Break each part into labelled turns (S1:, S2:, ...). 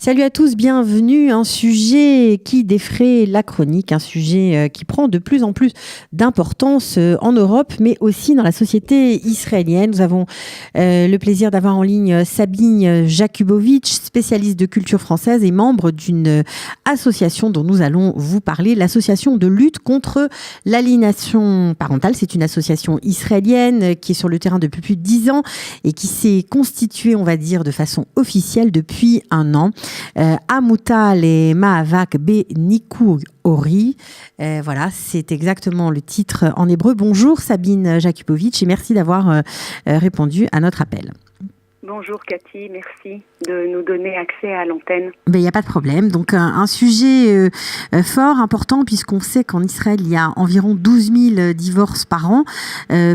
S1: Salut à tous, bienvenue. Un sujet qui défraie la chronique, un sujet qui prend de plus en plus d'importance en Europe, mais aussi dans la société israélienne. Nous avons le plaisir d'avoir en ligne Sabine Jakubowicz, spécialiste de culture française et membre d'une association dont nous allons vous parler, l'association de lutte contre l'aliénation parentale. C'est une association israélienne qui est sur le terrain depuis plus de 10 ans et qui s'est constituée, on va dire, de façon officielle depuis un an. Amuta le Mahavak Benikur Ori. Voilà, c'est exactement le titre en hébreu. Bonjour Sabine Jakubowicz et merci d'avoir répondu à notre appel.
S2: Bonjour Cathy, merci de nous donner accès à l'antenne.
S1: Il n'y a pas de problème. Donc un sujet fort, important, puisqu'on sait qu'en Israël, il y a environ 12 000 divorces par an.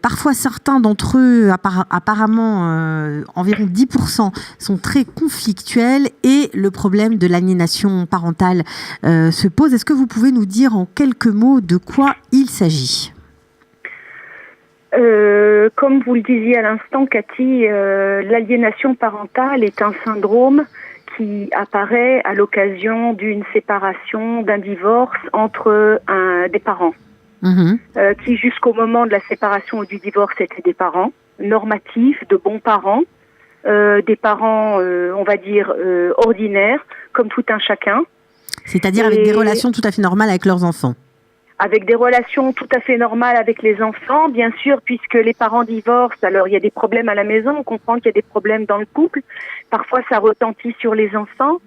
S1: Parfois, certains d'entre eux, apparemment, environ 10%, sont très conflictuels et le problème de l'aliénation parentale se pose. Est-ce que vous pouvez nous dire en quelques mots de quoi il s'agit ?
S2: Comme vous le disiez à l'instant, Cathy, l'aliénation parentale est un syndrome qui apparaît à l'occasion d'une séparation, d'un divorce entre des parents, qui jusqu'au moment de la séparation ou du divorce étaient des parents normatifs, de bons parents, des parents, on va dire, ordinaires, comme tout un chacun.
S1: C'est-à-dire avec des relations tout à fait normales avec leurs enfants.
S2: Avec des relations tout à fait normales avec les enfants, bien sûr, puisque les parents divorcent, alors il y a des problèmes à la maison, on comprend qu'il y a des problèmes dans le couple, parfois ça retentit sur les enfants,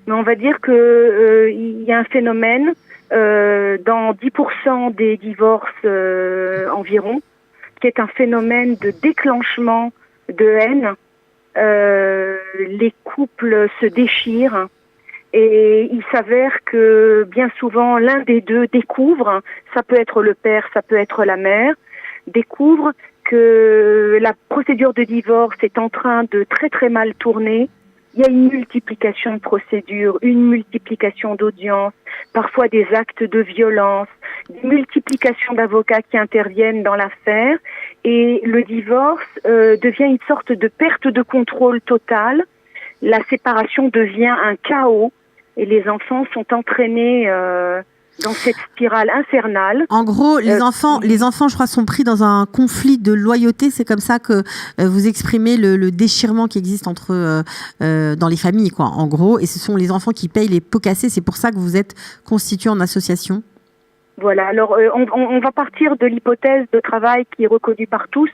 S2: mais on va dire que il y a un phénomène dans 10% des divorces environ, qui est un phénomène de déclenchement de haine. Les couples se déchirent. Et il s'avère que bien souvent l'un des deux découvre, ça peut être le père, ça peut être la mère, découvre que la procédure de divorce est en train de très très mal tourner. Il y a une multiplication de procédures, une multiplication d'audiences, parfois des actes de violence, une multiplication d'avocats qui interviennent dans l'affaire. Et le divorce devient une sorte de perte de contrôle totale. La séparation devient un chaos. Et les enfants sont entraînés dans cette spirale infernale.
S1: En gros, les enfants, je crois, sont pris dans un conflit de loyauté. C'est comme ça que vous exprimez le déchirement qui existe entre dans les familles, quoi. En gros, et ce sont les enfants qui payent les pots cassés. C'est pour ça que vous êtes constitué en association.
S2: Voilà. Alors, on va partir de l'hypothèse de travail qui est reconnue par tous,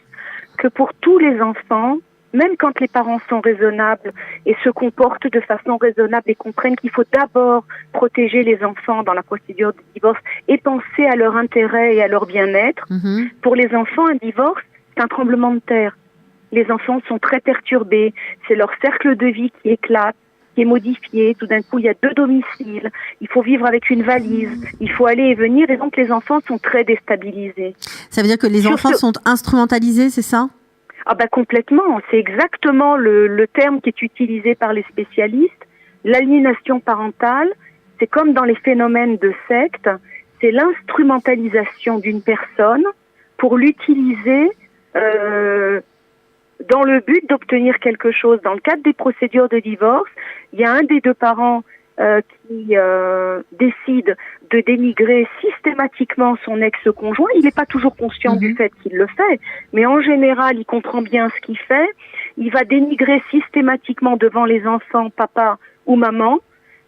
S2: que pour tous les enfants, même quand les parents sont raisonnables et se comportent de façon raisonnable et comprennent qu'il faut d'abord protéger les enfants dans la procédure de divorce et penser à leur intérêt et à leur bien-être, pour les enfants, un divorce, c'est un tremblement de terre. Les enfants sont très perturbés, c'est leur cercle de vie qui éclate, qui est modifié. Tout d'un coup, il y a 2 domiciles, il faut vivre avec une valise, il faut aller et venir, et donc les enfants sont très déstabilisés.
S1: Ça veut dire que les enfants sont instrumentalisés, c'est ça ?
S2: Ah bah complètement, c'est exactement le terme qui est utilisé par les spécialistes. L'aliénation parentale, c'est comme dans les phénomènes de secte, c'est l'instrumentalisation d'une personne pour l'utiliser dans le but d'obtenir quelque chose. Dans le cadre des procédures de divorce, il y a un des 2 parents qui décide de dénigrer systématiquement son ex-conjoint. Il n'est pas toujours conscient du fait qu'il le fait, mais en général, il comprend bien ce qu'il fait. Il va dénigrer systématiquement devant les enfants, papa ou maman.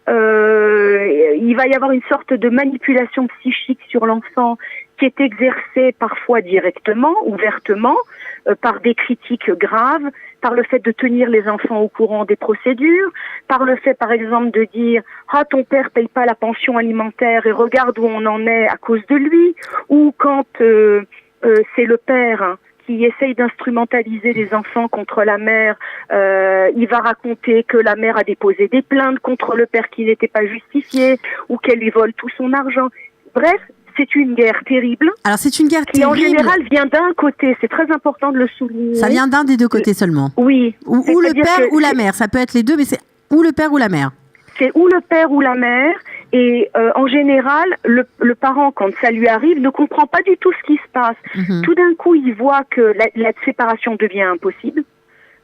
S2: Il va y avoir une sorte de manipulation psychique sur l'enfant qui est exercée parfois directement, ouvertement, par des critiques graves, par le fait de tenir les enfants au courant des procédures, par le fait, par exemple, de dire « Ah, ton père paye pas la pension alimentaire et regarde où on en est à cause de lui », ou quand c'est le père qui essaye d'instrumentaliser les enfants contre la mère, il va raconter que la mère a déposé des plaintes contre le père qui n'était pas justifiées, ou qu'elle lui vole tout son argent. Bref, c'est une guerre terrible.
S1: Alors c'est une guerre
S2: qui en général vient d'un côté, c'est très important de le souligner.
S1: Ça vient d'un des 2 côtés seulement.
S2: Oui.
S1: Ou le père ou la mère, ça peut être les 2, mais c'est ou le père ou la mère.
S2: C'est ou le père ou la mère, et en général, le parent, quand ça lui arrive, ne comprend pas du tout ce qui se passe. Tout d'un coup, il voit que la séparation devient impossible.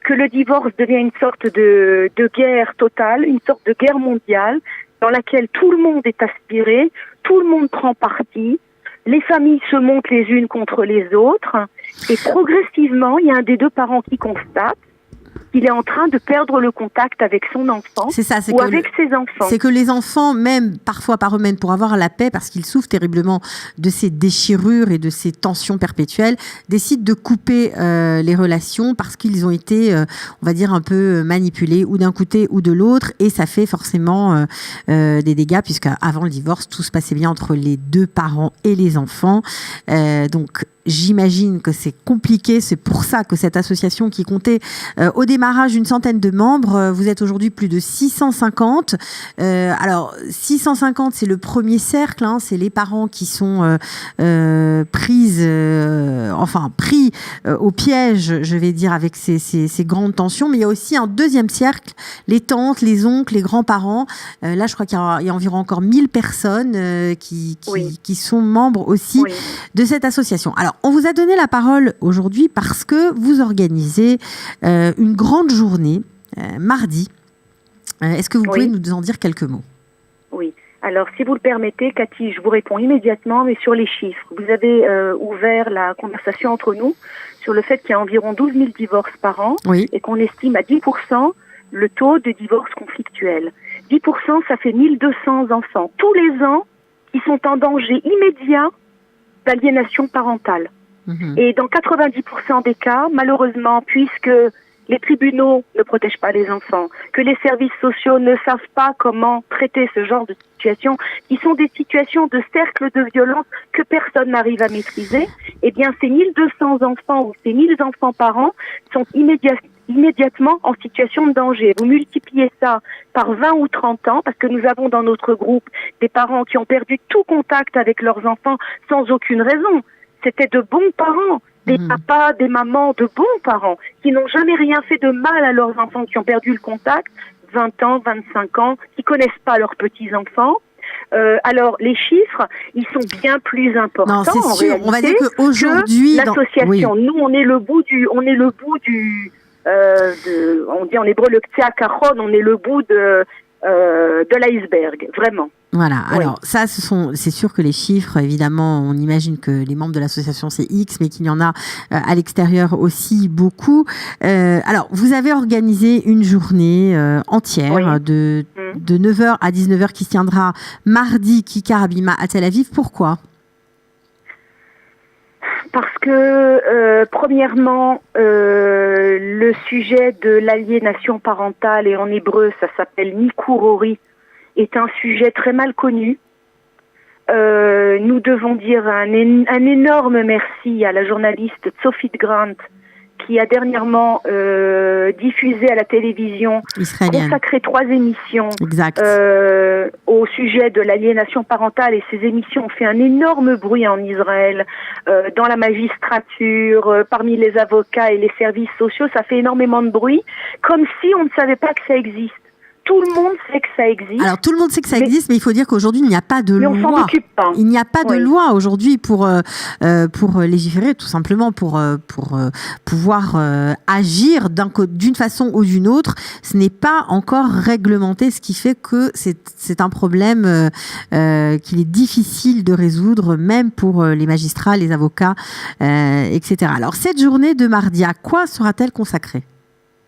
S2: que le divorce devient une sorte de guerre totale, une sorte de guerre mondiale dans laquelle tout le monde est aspiré, tout le monde prend parti, les familles se montent les unes contre les autres et progressivement, il y a un des deux parents qui constate qu'il est en train de perdre le contact avec son enfant ou avec ses enfants.
S1: C'est que les enfants, même parfois par eux-mêmes, pour avoir la paix, parce qu'ils souffrent terriblement de ces déchirures et de ces tensions perpétuelles, décident de couper les relations parce qu'ils ont été, on va dire, un peu manipulés ou d'un côté ou de l'autre, et ça fait forcément des dégâts, puisque avant le divorce, tout se passait bien entre les deux parents et les enfants. Donc, j'imagine que c'est compliqué. C'est pour ça que cette association qui comptait au démarrage une centaine de membres, vous êtes aujourd'hui plus de 650. Alors, 650, c'est le premier cercle. Hein, c'est les parents qui sont pris au piège, je vais dire, avec ces grandes tensions. Mais il y a aussi un deuxième cercle, les tantes, les oncles, les grands-parents. Là, je crois qu'il y a environ encore 1000 personnes qui sont membres aussi de cette association. Alors, on vous a donné la parole aujourd'hui parce que vous organisez une grande journée mardi. Est-ce que vous pouvez nous en dire quelques mots ?
S2: Oui. Alors, si vous le permettez, Cathy, je vous réponds immédiatement, mais sur les chiffres. Vous avez ouvert la conversation entre nous sur le fait qu'il y a environ 12 000 divorces par an et qu'on estime à 10% le taux de divorce conflictuel. 10%, ça fait 1200 enfants tous les ans qui sont en danger immédiat d'aliénation parentale. Et dans 90% des cas, malheureusement, puisque les tribunaux ne protègent pas les enfants, que les services sociaux ne savent pas comment traiter ce genre de situations, qui sont des situations de cercle de violence que personne n'arrive à maîtriser, eh bien ces 1200 enfants ou ces 1000 enfants par an sont immédiatement en situation de danger. Vous multipliez ça par 20 ou 30 ans, parce que nous avons dans notre groupe des parents qui ont perdu tout contact avec leurs enfants sans aucune raison. C'était de bons parents, des papas, des mamans, de bons parents, qui n'ont jamais rien fait de mal à leurs enfants, qui ont perdu le contact, 20 ans, 25 ans, qui connaissent pas leurs petits-enfants. Alors, les chiffres, ils sont bien plus importants.
S1: Non, c'est sûr. On va dire qu'aujourd'hui,
S2: l'association, nous, on est le bout du, on dit en hébreu le ktia kachon, on est le bout de l'iceberg, vraiment.
S1: Voilà, alors ça, c'est sûr que les chiffres, évidemment, on imagine que les membres de l'association c'est X, mais qu'il y en a à l'extérieur aussi beaucoup. Alors, vous avez organisé une journée entière de 9h à 19h qui se tiendra mardi, Kikar Habima à Tel Aviv. Pourquoi ?
S2: Parce que, premièrement, le sujet de l'aliénation parentale, et en hébreu, ça s'appelle Nikur Hori, est un sujet très mal connu. Nous devons dire un énorme merci à la journaliste Tsofit Grant, qui a dernièrement diffusé à la télévision, consacré 3 émissions au sujet de l'aliénation parentale, et ces émissions ont fait un énorme bruit en Israël, dans la magistrature, parmi les avocats et les services sociaux. Ça fait énormément de bruit, comme si on ne savait pas que ça existe. Tout le monde sait que ça existe.
S1: Alors, tout le monde sait que ça existe, mais il faut dire qu'aujourd'hui, il n'y a pas de loi.
S2: Mais on s'en occupe pas.
S1: Il n'y a pas de loi aujourd'hui pour légiférer, tout simplement pour pouvoir agir d'une façon ou d'une autre. Ce n'est pas encore réglementé, ce qui fait que c'est un problème qu'il est difficile de résoudre, même pour les magistrats, les avocats, etc. Alors, cette journée de mardi, à quoi sera-t-elle consacrée ?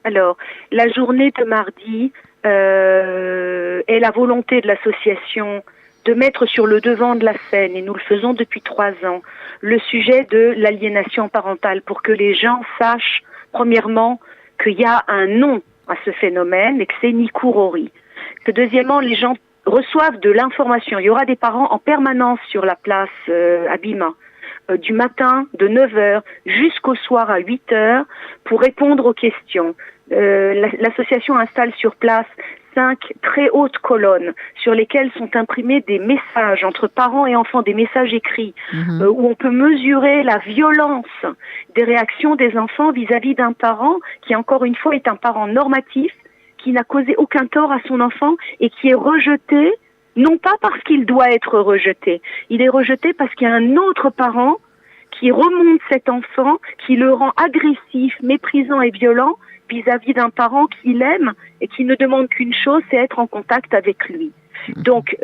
S2: Alors, la journée de mardi est la volonté de l'association de mettre sur le devant de la scène, et nous le faisons depuis 3 ans, le sujet de l'aliénation parentale, pour que les gens sachent, premièrement, qu'il y a un nom à ce phénomène et que c'est Nikur Hori. Que deuxièmement, les gens reçoivent de l'information. Il y aura des parents en permanence sur la place Habima, du matin de 9h jusqu'au soir à 8h pour répondre aux questions. L'association installe sur place 5 très hautes colonnes sur lesquelles sont imprimés des messages entre parents et enfants, des messages écrits, où on peut mesurer la violence des réactions des enfants vis-à-vis d'un parent qui, encore une fois, est un parent normatif, qui n'a causé aucun tort à son enfant et qui est rejeté, non pas parce qu'il doit être rejeté, il est rejeté parce qu'il y a un autre parent qui remonte cet enfant, qui le rend agressif, méprisant et violent, vis-à-vis d'un parent qu'il aime et qui ne demande qu'une chose, c'est être en contact avec lui. Donc,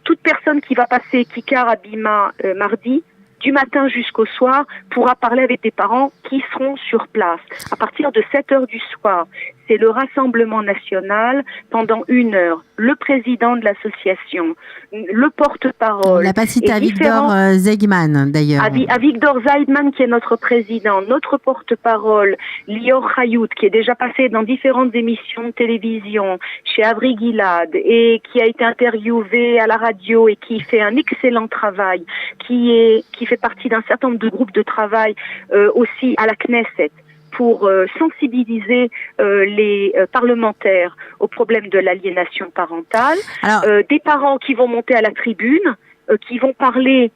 S2: toute personne qui va passer Kikar à Bima mardi, du matin jusqu'au soir, pourra parler avec des parents qui seront sur place. À partir de 7h du soir, c'est le Rassemblement national pendant 1 heure. Le président de l'association, le porte-parole.
S1: On l'a pas cité à Victor Zeidman, d'ailleurs.
S2: À Victor Zeidman, qui est notre président, notre porte-parole, Lior Hayout, qui est déjà passé dans différentes émissions de télévision, chez Avri Gilad, et qui a été interviewé à la radio et qui fait un excellent travail, qui fait partie d'un certain nombre de groupes de travail aussi à la Knesset, pour sensibiliser les parlementaires au problème de l'aliénation parentale. Alors, des parents qui vont monter à la tribune, qui vont parler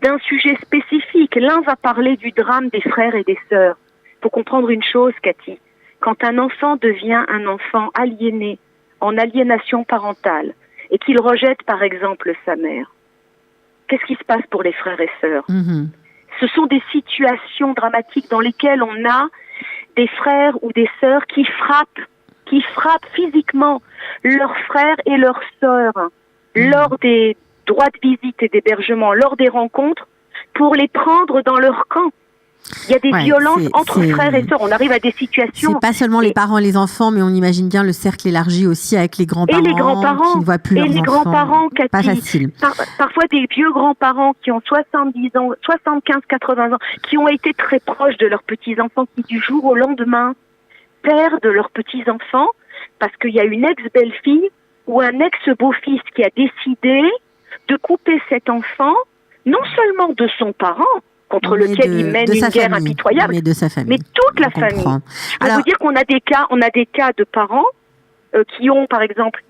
S2: d'un sujet spécifique. L'un va parler du drame des frères et des sœurs. Il faut comprendre une chose, Cathy. Quand un enfant devient un enfant aliéné, en aliénation parentale, et qu'il rejette par exemple sa mère, qu'est-ce qui se passe pour les frères et sœurs? Ce sont des situations dramatiques dans lesquelles on a des frères ou des sœurs qui frappent physiquement leurs frères et leurs sœurs lors des droits de visite et d'hébergement, lors des rencontres, pour les prendre dans leur camp. Il y a des violences entre frères et sœurs. On arrive à des situations.
S1: C'est pas seulement les parents et les enfants, mais on imagine bien le cercle élargi aussi avec les grands-parents.
S2: Et les grands-parents.
S1: Qui ne voient plus leurs enfants.
S2: Et les grands-parents, Cathy.
S1: Pas facile.
S2: Parfois des vieux grands-parents qui ont 70 ans, 75, 80 ans, qui ont été très proches de leurs petits-enfants, qui du jour au lendemain perdent leurs petits-enfants parce qu'il y a une ex-belle-fille ou un ex-beau-fils qui a décidé de couper cet enfant, non seulement de son parent, contre lequel il mène une guerre impitoyable,
S1: mais de sa famille.
S2: Mais toute la famille. Je peux vous dire qu'on a des cas de parents qui ont, par exemple,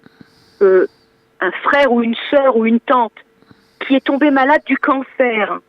S2: un frère ou une sœur ou une tante qui est tombé malade du cancer,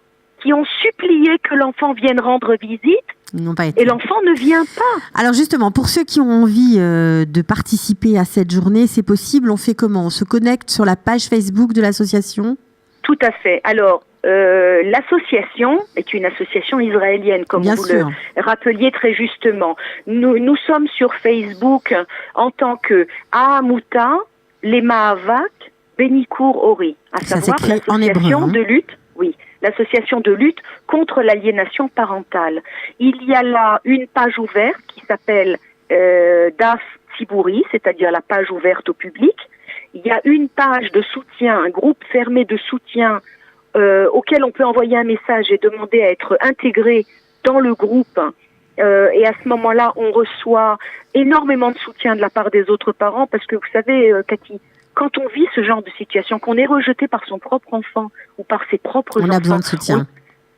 S2: qui ont supplié que l'enfant vienne rendre visite.
S1: Ils n'ont pas été.
S2: Et l'enfant ne vient pas.
S1: Alors justement, pour ceux qui ont envie de participer à cette journée, c'est possible. On fait comment? On se connecte sur la page Facebook de l'association? Tout
S2: à fait. Alors, l'association est une association israélienne, comme vous le rappeliez très justement. Nous sommes sur Facebook en tant que Ahamuta, les Mahavak, Benikur Ori, à savoir l'association de lutte. Oui, l'association de lutte contre l'aliénation parentale. Il y a là une page ouverte qui s'appelle Daf Tzibouri, c'est-à-dire la page ouverte au public. Il y a une page de soutien, un groupe fermé de soutien auquel on peut envoyer un message et demander à être intégré dans le groupe. Et à ce moment-là, on reçoit énormément de soutien de la part des autres parents parce que vous savez, Cathy, quand on vit ce genre de situation, qu'on est rejeté par son propre enfant ou par ses propres enfants,
S1: a besoin de soutien.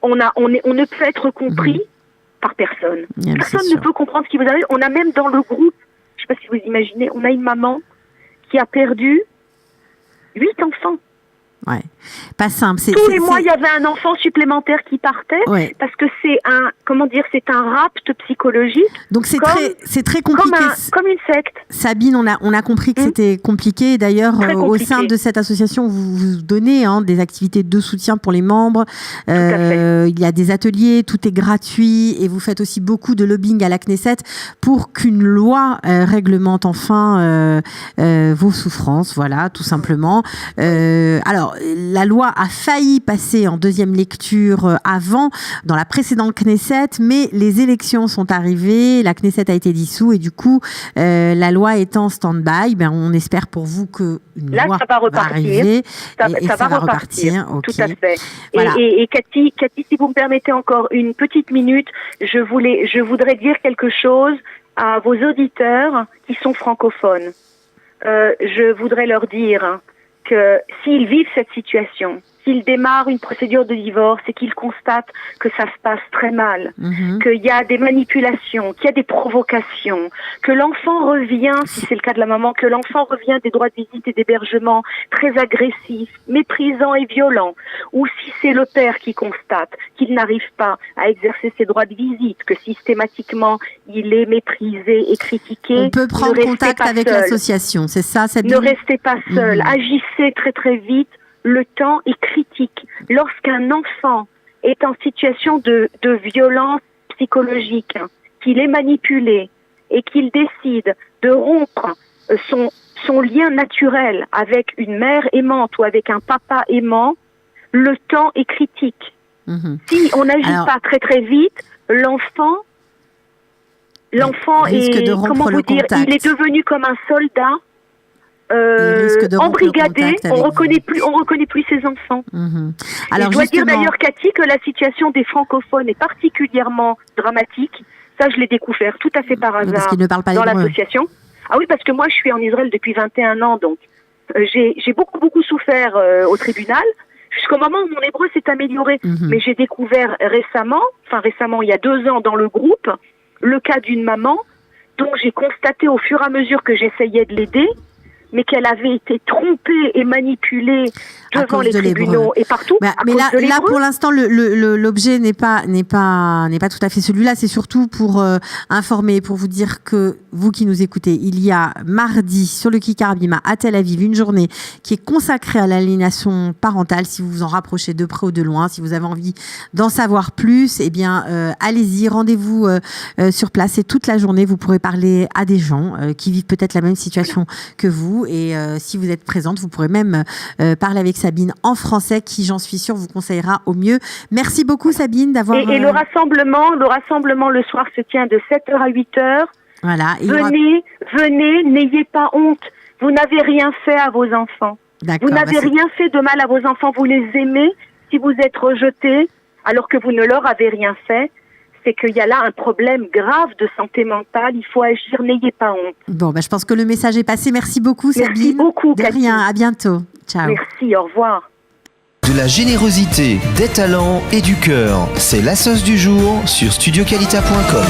S2: On ne peut être compris par personne. Personne ne peut comprendre ce qui vous arrive. On a même dans le groupe, je ne sais pas si vous imaginez, on a une maman qui a perdu 8 enfants.
S1: Ouais, pas simple.
S2: Tous les mois, il y avait un enfant supplémentaire qui partait parce que c'est un rapt psychologique.
S1: Donc c'est très compliqué.
S2: Comme une secte.
S1: Sabine, on a compris que c'était compliqué. D'ailleurs, au sein de cette association, vous donnez des activités de soutien pour les membres. Il y a des ateliers, tout est gratuit et vous faites aussi beaucoup de lobbying à la Knesset pour qu'une loi réglemente enfin vos souffrances. Voilà, tout simplement. Alors, la loi a failli passer en deuxième lecture dans la précédente Knesset, mais les élections sont arrivées, la Knesset a été dissoute et du coup, la loi est en stand-by. On espère pour vous qu'une loi va arriver. Ça va repartir. Okay.
S2: Tout à fait.
S1: Voilà.
S2: Et Cathy, si vous me permettez encore une petite minute, je voudrais dire quelque chose à vos auditeurs qui sont francophones. Je voudrais leur dire que s'ils vivent cette situation, s'ils démarrent une procédure de divorce et qu'ils constatent que ça se passe très mal, qu'il y a des manipulations, qu'il y a des provocations, que l'enfant revient, si c'est le cas de la maman, que l'enfant revient des droits de visite et d'hébergement très agressif, méprisant et violent, ou si c'est le père qui constate qu'il n'arrive pas à exercer ses droits de visite, que systématiquement il est méprisé et critiqué.
S1: On peut prendre contact avec l'association, c'est ça, Sabine ?
S2: Ne restez pas seul, agissez très très vite. Le temps est critique. Lorsqu'un enfant est en situation de violence psychologique, qu'il est manipulé, et qu'il décide de rompre son lien naturel avec une mère aimante ou avec un papa aimant, le temps est critique. Si on n'agit pas très très vite, l'enfant est, comment vous dire, il est devenu comme un soldat embrigadé. On reconnaît plus ses enfants. Alors, je dois dire d'ailleurs, Cathy, que la situation des francophones est particulièrement dramatique. Ça, je l'ai découvert tout à fait par hasard parce qu'ils ne parlent pas dans l'association. Ah oui, parce que moi, je suis en Israël depuis 21 ans, donc j'ai beaucoup souffert au tribunal, jusqu'au moment où mon hébreu s'est amélioré. Mais j'ai découvert récemment, il y a 2 ans dans le groupe, le cas d'une maman dont j'ai constaté au fur et à mesure que j'essayais de l'aider, mais qu'elle avait été trompée et manipulée devant les tribunaux et partout.
S1: Mais là, pour l'instant, l'objet n'est pas tout à fait celui-là. C'est surtout pour informer, pour vous dire que vous qui nous écoutez, il y a mardi sur le Kikar Bima à Tel Aviv une journée qui est consacrée à l'aliénation parentale. Si vous vous en rapprochez de près ou de loin, si vous avez envie d'en savoir plus, eh bien, allez-y, rendez-vous sur place. Et toute la journée, vous pourrez parler à des gens qui vivent peut-être la même situation que vous. Et si vous êtes présente, vous pourrez même parler avec Sabine en français, qui, j'en suis sûre, vous conseillera au mieux. Merci beaucoup, Sabine, d'avoir...
S2: Et le rassemblement le soir se tient de 7h à 8h.
S1: Voilà.
S2: Venez, n'ayez pas honte. Vous n'avez rien fait à vos enfants. Vous n'avez rien fait de mal à vos enfants. Vous les aimez. Si vous êtes rejetés, alors que vous ne leur avez rien fait, c'est qu'il y a là un problème grave de santé mentale. Il faut agir, n'ayez pas honte.
S1: Bon, je pense que le message est passé. Merci beaucoup, Sabine.
S2: Merci beaucoup,
S1: de rien, à bientôt. Ciao.
S2: Merci, au revoir.
S3: De la générosité, des talents et du cœur. C'est la sauce du jour sur studioqualita.com.